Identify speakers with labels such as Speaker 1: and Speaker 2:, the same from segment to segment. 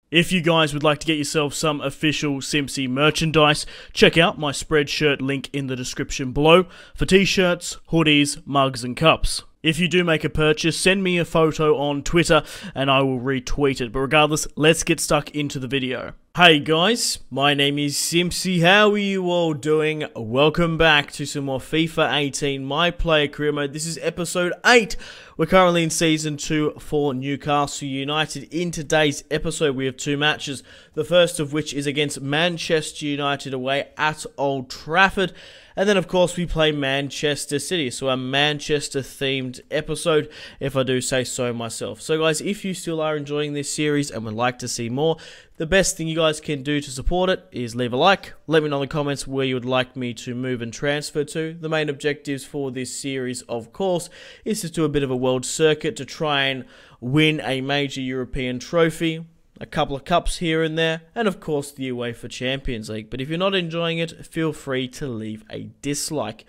Speaker 1: If you guys would like to get yourself some official Simpzy merchandise, check out my Spreadshirt link in the description below for t-shirts, hoodies, mugs and cups. If you do make a purchase, send me a photo on Twitter and I will retweet it. But regardless, let's get stuck into the video. Hey guys, my name is Simpzy. How are you all doing? Welcome back to some more FIFA 18 My Player Career Mode. This is episode 8. We're currently in season 2 for Newcastle United. In today's episode, we have two matches. The first of which is against Manchester United away at Old Trafford. And then, of course, we play Manchester City. So a Manchester-themed episode, if I do say so myself. So, guys, if you still are enjoying this series and would like to see more, the best thing you guys can do to support it is leave a like. Let me know in the comments where you would like me to move and transfer to. The main objectives for this series, of course, is to do a bit of a world circuit to try and win a major European trophy. A couple of cups here and there, and of course the UEFA Champions League. But if you're not enjoying it, feel free to leave a dislike.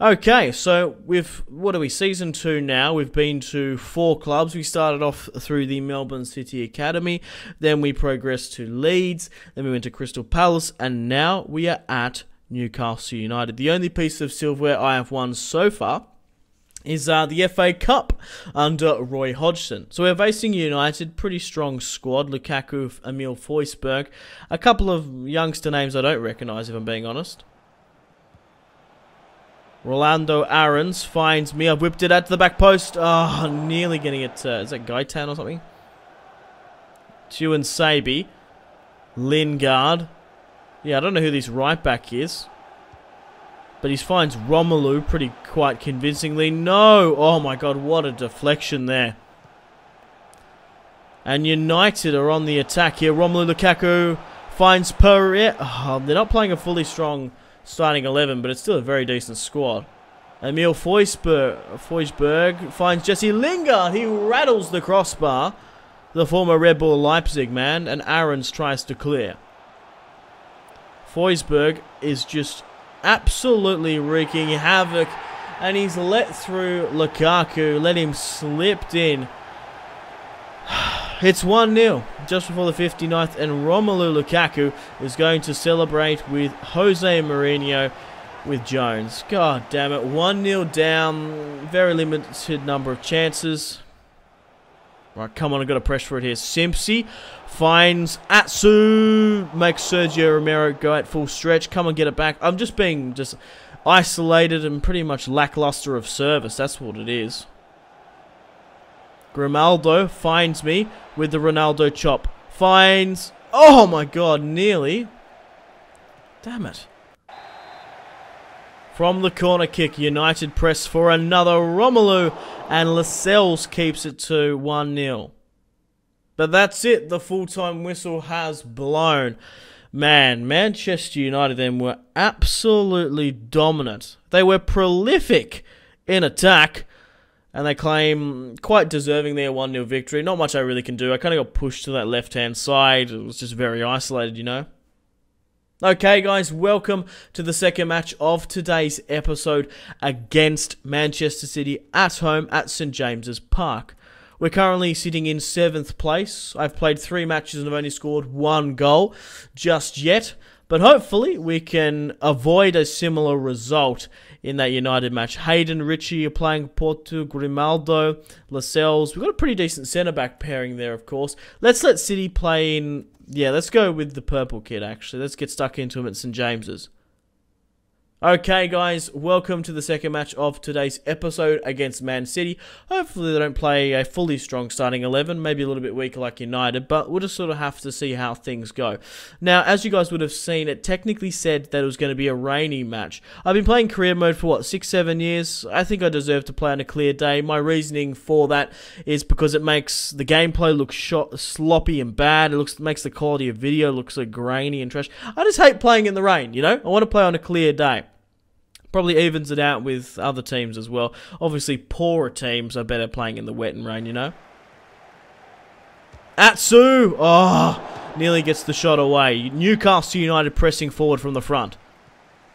Speaker 1: Okay, so with, what are we, season 2 now. We've been to 4 clubs. We started off through the Melbourne City Academy, then we progressed to Leeds, then we went to Crystal Palace, and now we are at Newcastle United. The only piece of silverware I have won so far is the FA Cup under Roy Hodgson. So we're facing United, pretty strong squad. Lukaku, Emil Forsberg, a couple of youngster names I don't recognise if I'm being honest. Rolando Aarons finds me. I've whipped it out to the back post. Oh, nearly getting it. Is that Gaitan or something? Tuan Sabi. Lingard. Yeah, I don't know who this right back is. But he finds Romelu quite convincingly. No! Oh my god, what a deflection there. And United are on the attack here. Romelu Lukaku finds Pereira. Oh, they're not playing a fully strong starting 11, but it's still a very decent squad. Emil Forsberg finds Jesse Lingard. He rattles the crossbar. The former Red Bull Leipzig man. And Aarons tries to clear. Forsberg is just absolutely wreaking havoc, and he's let through Lukaku, let him slipped in. It's 1-0 just before the 59th, and Romelu Lukaku is going to celebrate with Jose Mourinho with Jones. God damn it, 1-0 down, very limited number of chances. Right, come on, I've got to press for it here. Simpzy finds Atsu, makes Sergio Romero go at full stretch. Come on, get it back. I'm just being isolated and pretty much lackluster of service. That's what it is. Grimaldo finds me with the Ronaldo chop. Finds... Oh my god, nearly. Damn it. From the corner kick, United press for another Romelu, and Lascelles keeps it to 1-0. But that's it, the full-time whistle has blown. Man, Manchester United then were absolutely dominant. They were prolific in attack, and they claim quite deserving their 1-0 victory. Not much I really can do. I kind of got pushed to that left-hand side. It was just very isolated, you know. Okay guys, welcome to the second match of today's episode against Manchester City at home at St James's Park. We're currently sitting in 7th place. I've played 3 matches and I've only scored 1 goal just yet. But hopefully we can avoid a similar result in that United match. Hayden, Ritchie are playing Porto, Grimaldo, Lascelles. We've got a pretty decent centre-back pairing there, of course. Let's let City play in... Yeah, let's go with the purple kid, actually. Let's get stuck into him at St James's. Okay, guys, welcome to the second match of today's episode against Man City. Hopefully they don't play a fully strong starting 11, maybe a little bit weaker like United, but we'll just sort of have to see how things go. Now, as you guys would have seen, it technically said that it was going to be a rainy match. I've been playing career mode for, what, 6-7 years? I think I deserve to play on a clear day. My reasoning for that is because it makes the gameplay look sloppy and bad. It makes the quality of video look so grainy and trash. I just hate playing in the rain, you know? I want to play on a clear day. Probably evens it out with other teams as well. Obviously, poorer teams are better playing in the wet and rain, you know. Atsu! Oh, nearly gets the shot away. Newcastle United pressing forward from the front.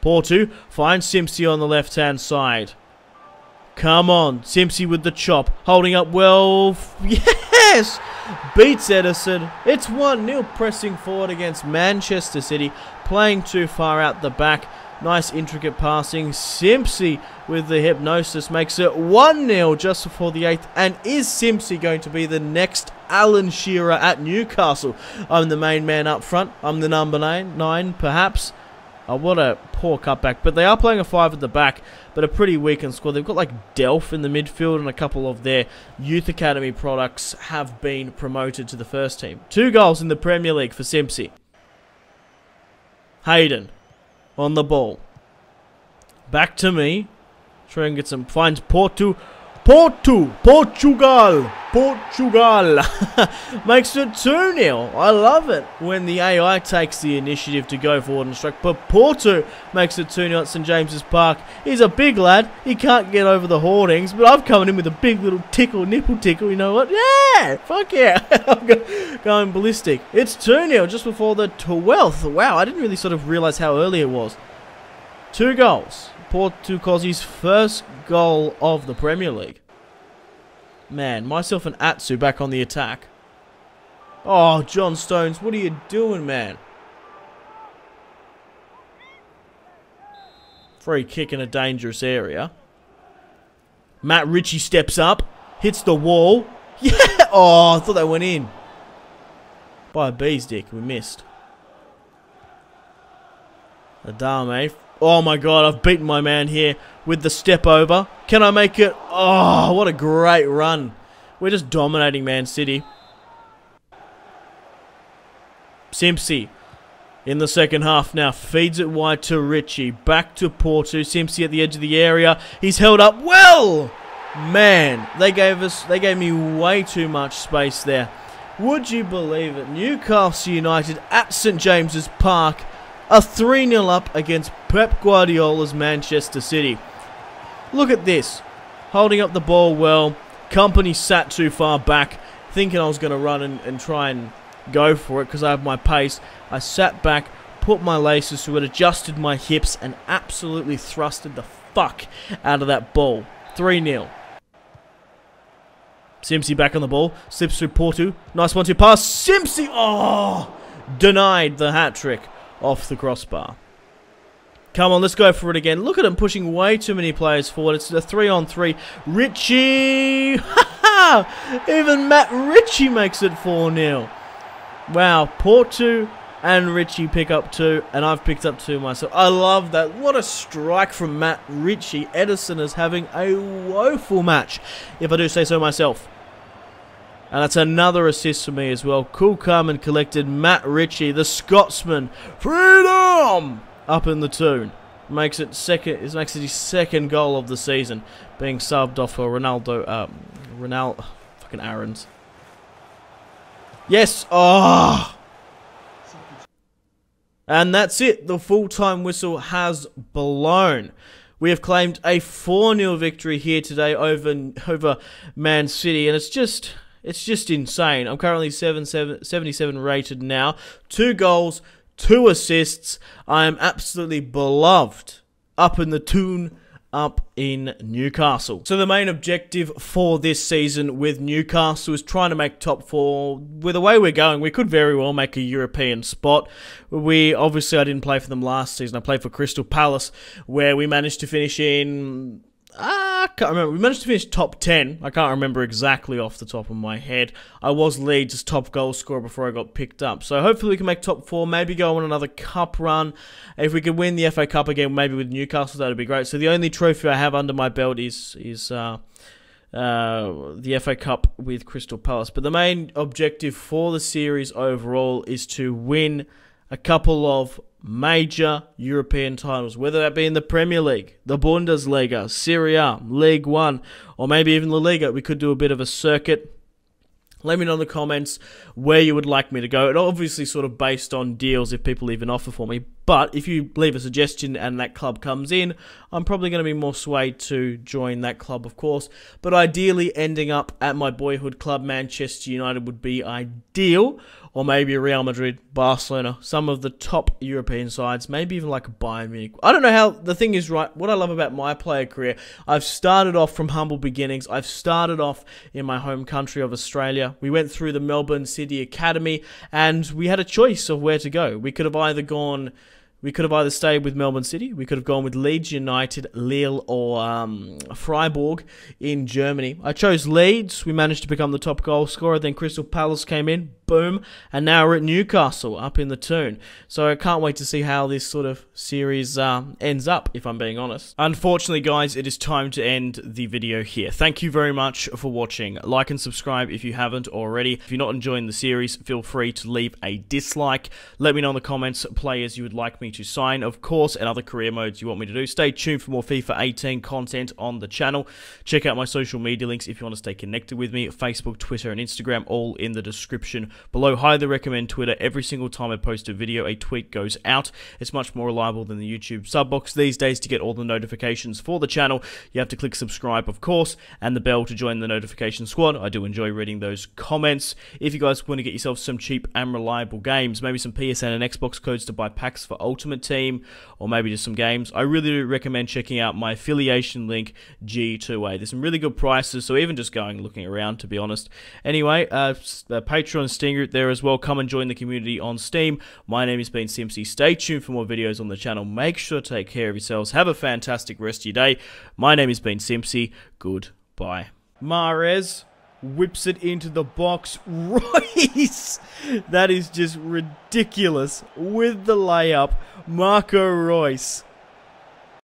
Speaker 1: Porto finds Simpzy on the left-hand side. Come on, Simpzy with the chop. Holding up well. Yeah! Yes! Beats Edison. It's 1-0, pressing forward against Manchester City. Playing too far out the back. Nice intricate passing. Simpzy with the hypnosis makes it 1-0 just before the 8th. And is Simpzy going to be the next Alan Shearer at Newcastle? I'm the main man up front. I'm the number 9 perhaps. Oh, what a poor cutback. But they are playing a 5 at the back, but a pretty weakened squad. They've got like Delph in the midfield, and a couple of their youth academy products have been promoted to the first team. 2 goals in the Premier League for Simpzy. Hayden on the ball. Back to me. Try and get some. Finds Portugal. Makes it 2-0. I love it when the AI takes the initiative to go forward and strike. But Porto makes it 2-0 at St James's Park. He's a big lad. He can't get over the hoardings. But I've come in with a big little tickle, nipple tickle. You know what? Yeah! Fuck yeah! I'm going ballistic. It's 2-0 just before the 12th. Wow, I didn't really sort of realise how early it was. 2 goals. Portugal's first goal of the Premier League. Man, myself and Atsu back on the attack. Oh, John Stones, what are you doing, man? Free kick in a dangerous area. Matt Ritchie steps up, hits the wall. Yeah! Oh, I thought that went in. By a bee's dick, we missed. Adame. Oh my god, I've beaten my man here with the step over. Can I make it? Oh, what a great run. We're just dominating Man City. Simpzy in the second half now. Feeds it wide to Ritchie. Back to Porto. Simpzy at the edge of the area. He's held up well. Man, they gave me way too much space there. Would you believe it? Newcastle United at St James's Park. A 3-0 up against Pep Guardiola's Manchester City. Look at this. Holding up the ball well. Company sat too far back, thinking I was going to run and try and go for it because I have my pace. I sat back, put my laces through it, adjusted my hips, and absolutely thrusted the fuck out of that ball. 3-0. Simpzy back on the ball. Slips through Porto. Nice 1-2 pass. Simpzy! Oh! Denied the hat-trick. Off the crossbar. Come on, let's go for it again. Look at him pushing way too many players forward. It's a 3-on-3. Ritchie! Even Matt Ritchie makes it 4-0. Wow, Porto and Ritchie pick up 2, and I've picked up 2 myself. I love that. What a strike from Matt Ritchie. Edison is having a woeful match, if I do say so myself. And that's another assist for me as well. Cool, calm and collected. Matt Ritchie, the Scotsman. Freedom! Up in the tune. Makes it his second goal of the season. Being subbed off for Ronaldo. Fucking Aaron's. Yes! Oh! And that's it. The full-time whistle has blown. We have claimed a 4-0 victory here today over Man City. And it's just insane. I'm currently 77 rated now. 2 goals, 2 assists. I am absolutely beloved. Up in the tune, up in Newcastle. So the main objective for this season with Newcastle is trying to make top 4. With the way we're going, we could very well make a European spot. Obviously, I didn't play for them last season. I played for Crystal Palace, where we managed to finish in... I can't remember. We managed to finish top 10. I can't remember exactly off the top of my head. I was Leeds' top goal scorer before I got picked up. So hopefully we can make top 4, maybe go on another cup run. If we could win the FA Cup again, maybe with Newcastle, that would be great. So the only trophy I have under my belt is the FA Cup with Crystal Palace. But the main objective for the series overall is to win a couple of major European titles, whether that be in the Premier League, the Bundesliga, Serie A, League One, or maybe even La Liga. We could do a bit of a circuit. Let me know in the comments where you would like me to go. It obviously sort of based on deals if people even offer for me. But if you leave a suggestion and that club comes in, I'm probably going to be more swayed to join that club, of course. But ideally, ending up at my boyhood club, Manchester United, would be ideal. Or maybe Real Madrid, Barcelona, some of the top European sides, maybe even like Bayern Munich. I don't know how, the thing is, right, what I love about my player career, I've started off from humble beginnings. I've started off in my home country of Australia. We went through the Melbourne City Academy, and we had a choice of where to go. We could have either stayed with Melbourne City, we could have gone with Leeds United, Lille, or Freiburg in Germany. I chose Leeds. We managed to become the top goal scorer. Then Crystal Palace came in, boom, and now we're at Newcastle, up in the Toon. So I can't wait to see how this sort of series ends up, if I'm being honest. Unfortunately, guys, it is time to end the video here. Thank you very much for watching. Like and subscribe if you haven't already. If you're not enjoying the series, feel free to leave a dislike. Let me know in the comments players you would like me to sign, of course, and other career modes you want me to do. Stay tuned for more FIFA 18 content on the channel. Check out my social media links if you want to stay connected with me. Facebook, Twitter, and Instagram, all in the description below. Highly recommend Twitter. Every single time I post a video, a tweet goes out. It's much more reliable than the YouTube sub box these days. To get all the notifications for the channel, you have to click subscribe, of course, and the bell to join the notification squad. I do enjoy reading those comments. If you guys want to get yourself some cheap and reliable games, maybe some PSN and Xbox codes to buy packs for Ultimate Team, or maybe just some games, I really do recommend checking out my affiliation link, G2A. There's some really good prices, so even just going looking around, to be honest. Anyway, Patreon, Steam group there as well. Come and join the community on Steam. My name has been Simpzy. Stay tuned for more videos on the channel. Make sure to take care of yourselves. Have a fantastic rest of your day. My name has been Simpzy. Goodbye. Mahrez whips it into the box. Royce! That is just ridiculous. With the layup, Marco Reus.